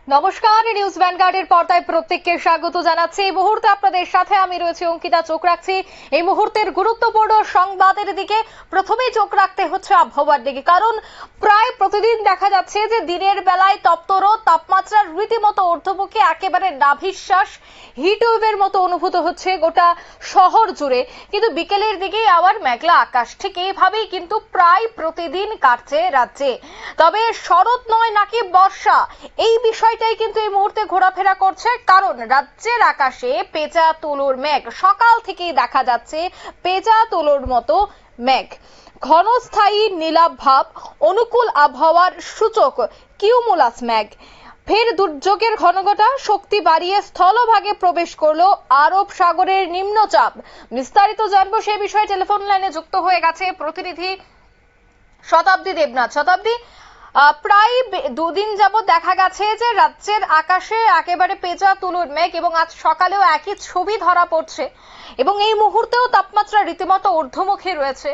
নমস্কার, নিউজ ভ্যানগার্ডের পর্দায় প্রত্যেককে স্বাগত জানাচ্ছি। এই মুহূর্তে আপনাদের সাথে আমি রয়েছি অঙ্কিতা। চোখ রাখছি এই মুহূর্তের গুরুত্বপূর্ণ সংবাদের দিকে। প্রথমেই চোখ রাখতে হচ্ছে আবহাওয়ার দিকে, কারণ প্রায় প্রতিদিন দেখা যাচ্ছে যে দিনের বেলায় তপ্তর তাপমাত্রার রীতিমতো ঊর্ধ্বমুখী, একেবারে নাভিশ্বাস হিটওয়েভের মতো অনুভূত হচ্ছে গোটা শহর জুড়ে। কিন্তু বিকেলের দিকে আবার মেঘলা আকাশ, ঠিক এইভাবেই কিন্তু প্রায় প্রতিদিন কাটছে রাজ্যে। তবে শরৎ নয় নাকি বর্ষা, এই বিষয়টাই কিন্তু এই মুহূর্তে ঘোরাফেরা করছে, কারণ রাজ্যের আকাশে পেঁচা তুলোর মেঘ। সকাল থেকেই দেখা যাচ্ছে পেঁচা তুলোর মতো মেঘ, ঘনস্থায়ী নীলাভ ভাব, অনুকূল আবহাওয়ার সূচক কিউমুলাস মেঘ। ফের দুর্যোগের ঘনঘটা শক্তি বাড়িয়ে স্থলভাগে প্রবেশ করলো আরব সাগরের নিম্নচাপ। বিস্তারিত জানবো সেই বিষয়ে টেলিফোন লাইনে যুক্ত হয়ে গেছে প্রতিনিধি শতাব্দী দেবনাথ। শতাব্দী, প্রায় দুদিন যাবত দেখা গেছে যে রাজ্যের আকাশে একেবারে পেঁচা তুলোর মেঘ, এবং আজ সকালেও একই ছবি ধরা পড়ছে, এবং এই মুহূর্তেও তাপমাত্রা রীতিমতো ঊর্ধ্বমুখী রয়েছে।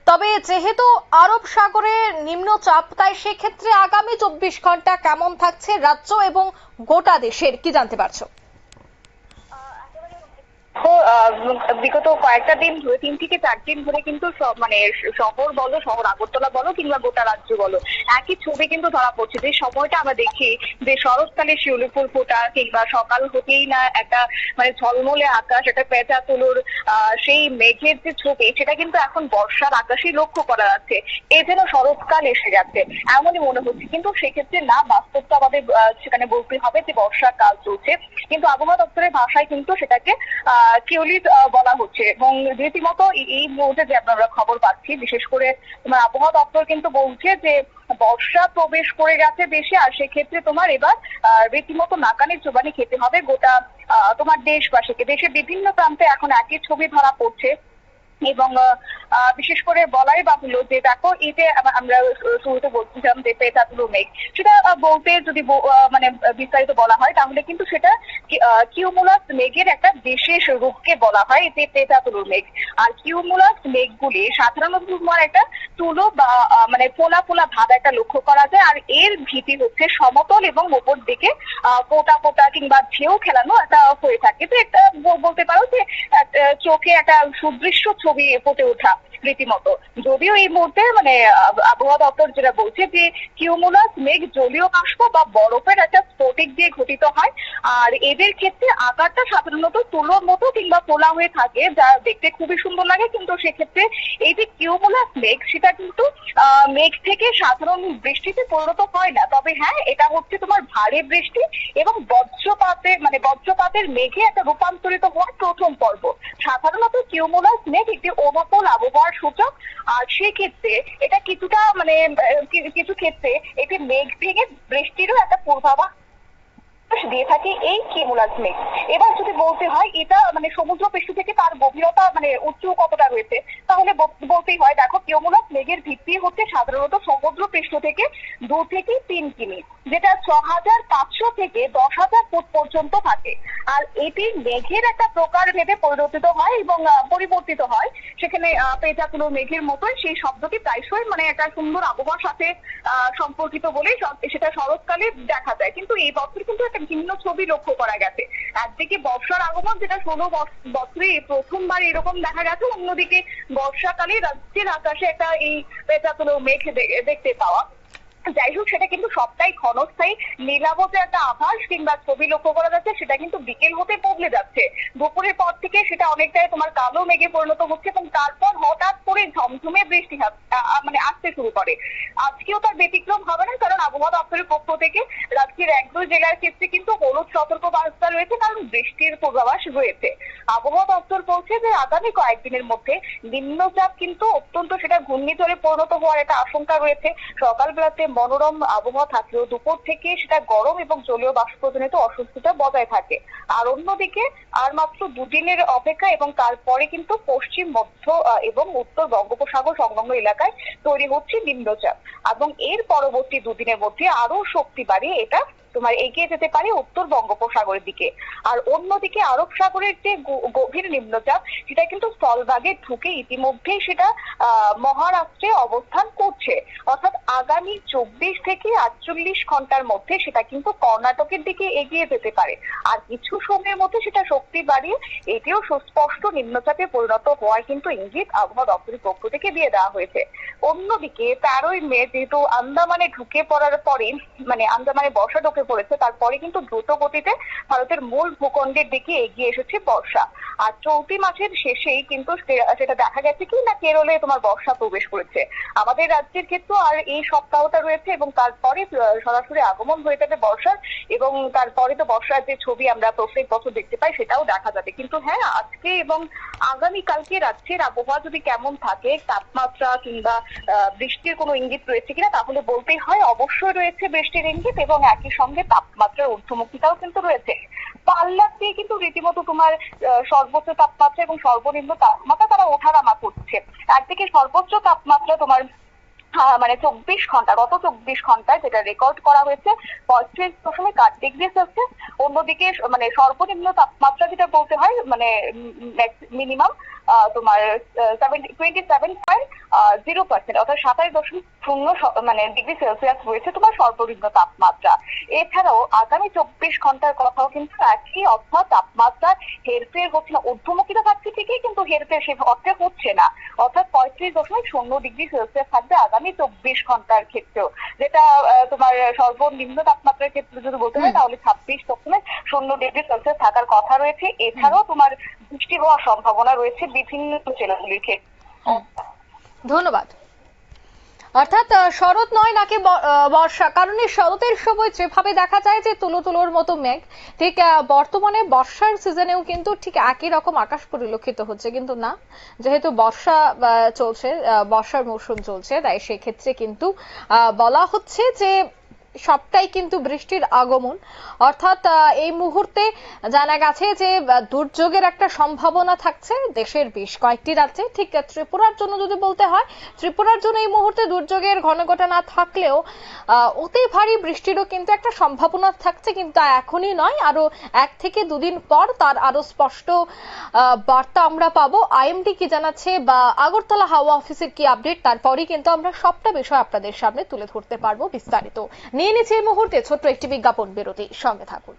তবে যেহেতু আরব সাগরে নিম্নচাপ, তাই সেক্ষেত্রে আগামী 24 ঘন্টা কেমন থাকছে রাজ্য এবং গোটা দেশের, কি জানতে পারছো? বিগত কয়েকটা দিন ধরে 3 থেকে 4 দিন ধরে কিন্তু শহর বলো, শহর আগরতলা বলো কিংবা গোটা রাজ্য বলো, একই ছবি কিন্তু ধরা পড়ছে। যে সময়টা আমরা দেখি যে শরৎকালে শিউলি ফুল ফোটা কিংবা সকাল হতেই না একটা ঝলমলে আকাশ, একটা পেঁচা তুলোর সেই মেঘের যে ছবি, সেটা কিন্তু এখন বর্ষার আকাশেই লক্ষ্য করা যাচ্ছে। এ যেন শরৎকাল এসে গেছে এমনই মনে হচ্ছে, কিন্তু সেক্ষেত্রে না, বাস্তবটা আমাদের সেখানে বলতে হবে যে বর্ষাকাল চলছে। কিন্তু আবহাওয়া দপ্তরের ভাষায় কিন্তু সেটাকে কিউলিস বলা হচ্ছে, এবং রীতিমতো এই মুহূর্তে যে আমরা খবর পাচ্ছি, বিশেষ করে তোমার আবহাওয়া দপ্তর কিন্তু বলছে যে বর্ষা প্রবেশ করে গেছে দেশে। আর সেক্ষেত্রে তোমার এবার রীতিমতো নাকানির চোবানি খেতে হবে গোটা তোমার দেশবাসীকে। দেশের বিভিন্ন প্রান্তে এখন একই ছবি ধরা পড়ছে, এবং বিশেষ করে বলাই বাহুল্য যে দেখো, এই যে আমরা শুরুতে বলছিলাম যে পেঁচা তুলো মেঘ, সেটা বলতে যদি বিস্তারিত বলা হয় তাহলে কিন্তু সেটা কিউমুলাস মেঘের একটা বিশেষ রূপকে বলা হয় যে পেঁচা তুলোর মেঘ। আর কিউমুলাস মেঘগুলি সাধারণত তোমার একটা তুলো বা ফোলা ফোলা ভাব একটা লক্ষ্য করা যায়। আর এর ভীতি হচ্ছে সমতল এবং উপর দিকে পোটা পোটা কিংবা ঢেউ খেলানো একটা হয়ে থাকে। তো একটা বলতে পারো যে চোখে একটা সুদৃশ্য ছবি ফুটে ওঠা রীতিমতো। যদিও এই মুহূর্তে আবহাওয়া দপ্তর যেটা বলছে যে কিউমুলাস মেঘ জলীয় বাষ্প বা বরফের একটা স্ফটিক দিয়ে গঠিত হয়, আর এদের ক্ষেত্রে আকারটা সাধারণত তুলোর মতো কিংবা ফোলা হয়ে থাকে, যা দেখতে খুবই সুন্দর লাগে। কিন্তু সেক্ষেত্রে এই যে কিউমুলাস মেঘ, সেটা কিন্তু মেঘ থেকে সাধারণ বৃষ্টিতে পরিণত হয় না। তবে হ্যাঁ, এটা হচ্ছে তোমার ভারী বৃষ্টি এবং বজ্রপাতের মেঘে একটা রূপান্তরিত হওয়ার প্রথম পর্ব। সাধারণত কিউমুলাস মেঘ একটি অনুকূল আবহাওয়ার সূচক, আর সেক্ষেত্রে এটা কিছুটা কিছু ক্ষেত্রে এটি মেঘ ভেঙে বৃষ্টিরও একটা পূর্বাভাস দিয়ে থাকে এই কিউমুলাস মেঘ। এবার যদি বলতে হয় এটা সমুদ্র পৃষ্ঠ থেকে তার গভীরতা উচ্চ কতটা রয়েছে, তাহলে বলতেই হয় দেখো, কিউমুলাস মেঘের ভিত্তি হচ্ছে সাধারণত সমুদ্র পৃষ্ঠ থেকে 2 থেকে 3 কিমি, যেটা 6500 থেকে 10,000 ফুট পর্যন্ত থাকে। আর এটি মেঘের একটা প্রকার ভেদে পরিবর্তিত হয় এবং পরিবর্তিত হয়। সেখানে পেঁচা তুলো মেঘের মতোই সেই শব্দটি প্রায়শই একটা সুন্দর আবহাওয়ার সাথে সম্পর্কিত বলেই সেটা শরৎকালে দেখা যায়। কিন্তু এই বছর কিন্তু একটা ভিন্ন ছবি লক্ষ্য করা গেছে। একদিকে বর্ষার আগমন, যেটা 16 বছরে প্রথমবার এরকম দেখা গেছে, অন্যদিকে বর্ষাকালে রাজ্যের আকাশে একটা এই পেঁচা তুলো মেঘ দেখতে পাওয়া। যাই হোক, সেটা কিন্তু সবটাই ক্ষণস্থায়ী। নীলাভ যে একটা আভাস কিংবা ছবি লক্ষ্য করা যাচ্ছে, সেটা কিন্তু বিকেল হতে বদলে যাচ্ছে। দুপুরের পর থেকে সেটা অনেকটাই তোমার কালো মেঘে পরিণত হচ্ছে, এবং তারপর হঠাৎ করে ঝমঝমে বৃষ্টি আসতে শুরু করে। আজকেও তার ব্যতিক্রম হবে না, কারণ আবহাওয়া দপ্তরের পক্ষ থেকে রাজ্যের 1-2 জেলার ক্ষেত্রে কিন্তু হলুদ সতর্কবার্তা রয়েছে, কারণ বৃষ্টির পূর্বাভাস রয়েছে। আবহাওয়া দপ্তর বলছে যে আগামী কয়েকদিনের মধ্যে নিম্নচাপ কিন্তু অত্যন্ত সেটা ঘূর্ণিঝড়ে পরিণত হওয়ার একটা আশঙ্কা রয়েছে। সকালবেলাতে মনোরম আবহাওয়া থাকলেও দুপুর থেকে সেটা গরম এবং জলীয় বাষ্পজনিত অস্বস্তিটা বজায় থাকে। আর অন্যদিকে আর মাত্র 2 দিনের অপেক্ষা, এবং তারপরে কিন্তু পশ্চিম, মধ্য এবং উত্তর বঙ্গোপসাগর সংলগ্ন এলাকায় তৈরি হচ্ছে নিম্নচাপ, এবং এর পরবর্তী 2 দিনের মধ্যে আরো শক্তি বাড়িয়ে এটা তোমার এগিয়ে যেতে পারে উত্তর বঙ্গোপসাগরের দিকে। আর অন্যদিকে আরব সাগরের যে গভীর নিম্নচাপ সেটা কিন্তু স্থলভাগে ঢুকে ইতিমধ্যেই সেটা মহারাষ্ট্রে অবস্থান করছে, অর্থাৎ আগামী 24 থেকে 48 ঘন্টার মধ্যে সেটা কিন্তু কর্ণাটকের দিকে এগিয়ে যেতে পারে। আর কিছু সময়ের মধ্যে সেটা শক্তি বাড়িয়ে এটিও সুস্পষ্ট নিম্নচাপে পরিণত হওয়ার কিন্তু ইঙ্গিত আবহাওয়া দপ্তরের পক্ষ থেকে দিয়ে দেওয়া হয়েছে। অন্যদিকে 13ই মে যেহেতু আন্দামানে ঢুকে পড়ার পরে মানে আন্দামানে বর্ষা ঢুকে পড়েছে, তারপরে কিন্তু দ্রুত গতিতে ভারতের মূল ভূখণ্ডের দিকে এগিয়ে এসেছে বর্ষা। আর চলতি মাসের শেষেই কিন্তু সেটা দেখা গেছে কি না কেরলে তোমার বর্ষা প্রবেশ করেছে। আমাদের রাজ্যের ক্ষেত্রে আর এই সপ্তাহটা রয়েছে এবং তারপরে সরাসরি আগমন হয়ে যাবে বর্ষার, এবং তারপরে তো বর্ষার যে ছবি আমরা প্রত্যেক বছর দেখতে পাই সেটাও দেখা যাবে। কিন্তু হ্যাঁ, আজকে এবং আগামীকালকে রাজ্যের আবহাওয়া যদি কেমন থাকে, তাপমাত্রা কিংবা বৃষ্টির কোনো ইঙ্গিত রয়েছে কিনা, তাহলে বলতেই হয় অবশ্যই রয়েছে বৃষ্টির ইঙ্গিত এবং একই সঙ্গে তাপমাত্রার ঊর্ধ্বমুখিতাও কিন্তু রয়েছে। পাল্লার দিয়ে কিন্তু রীতিমতো তোমার সর্বোচ্চ তাপমাত্রা এবং সর্বনিম্ন তাপমাত্রা তারা ওঠানামা করছে। একদিকে সর্বোচ্চ তাপমাত্রা তোমার মানে 24 ঘন্টা, গত 24 ঘন্টায় যেটা রেকর্ড করা হয়েছে 35.8°C। অন্যদিকে মানে সর্বনিম্ন তাপমাত্রা যেটা বলতে হয় মানে মিনিমাম তোমার 27.0%, অর্থাৎ 27.0 মানে ডিগ্রি সেলসিয়াস রয়েছে তোমার সর্বনিম্ন তাপমাত্রা। এছাড়াও আগামী 24 ঘন্টার কথাও কিন্তু একই, অর্থাৎ তাপমাত্রা হেরফের হচ্ছে না, ঊর্ধ্বমুখিতা থাকছে ঠিকই কিন্তু হেরফের সে অর্থে হচ্ছে না, অর্থাৎ 35.0°C থাকবে আগামী 24 ঘন্টার ক্ষেত্রেও। যেটা তোমার সর্বনিম্ন তাপমাত্রার ক্ষেত্রে যদি বলতে হয় তাহলে 26.0°C থাকার কথা রয়েছে। এছাড়াও তোমার বৃষ্টি হওয়ার সম্ভাবনা রয়েছে বিভিন্ন জেলাগুলির ক্ষেত্রে। ধন্যবাদ। অর্থাৎ শরৎ নয় নাকি বর্ষা, কারণ এই শরতের সময় যেভাবে দেখা যায় যে তুলো তুলোর মতো মেঘ, ঠিক বর্তমানে বর্ষার সিজনেও কিন্তু ঠিক একই রকম আকাশ পরিলক্ষিত হচ্ছে, কিন্তু না, যেহেতু বর্ষা চলছে, বর্ষার মৌসুম চলছে, তাই সেক্ষেত্রে কিন্তু বলা হচ্ছে যে সবটাই কিন্তু বৃষ্টির আগমন। অর্থাৎ এই মুহূর্তে জানা গেছে যে দুর্যোগের একটা সম্ভাবনা থাকছে দেশের বেশ কয়েকটি রাজ্যে। ঠিক ত্রিপুরার জন্য যদি বলতে হয়, ত্রিপুরার জন্য এই মুহূর্তে দুর্যোগের ঘনঘটা না থাকলেও অতি ভারী বৃষ্টিরও কিন্তু একটা সম্ভাবনা থাকছে, কিন্তু এখনই নয়, আরো 1 থেকে 2 দিন পর তার আরো স্পষ্ট বার্তা আমরা পাবো। আইএমডি কি জানাচ্ছে বা আগরতলা হাওয়া অফিসের কি আপডেট, তারপরেই কিন্তু আমরা সবটা বিষয় আপনাদের সামনে তুলে ধরতে পারবো বিস্তারিত। নিয়ে নিচ্ছে এই মুহূর্তে ছোট্ট একটি বিজ্ঞাপন বিরতি, সঙ্গে থাকুন।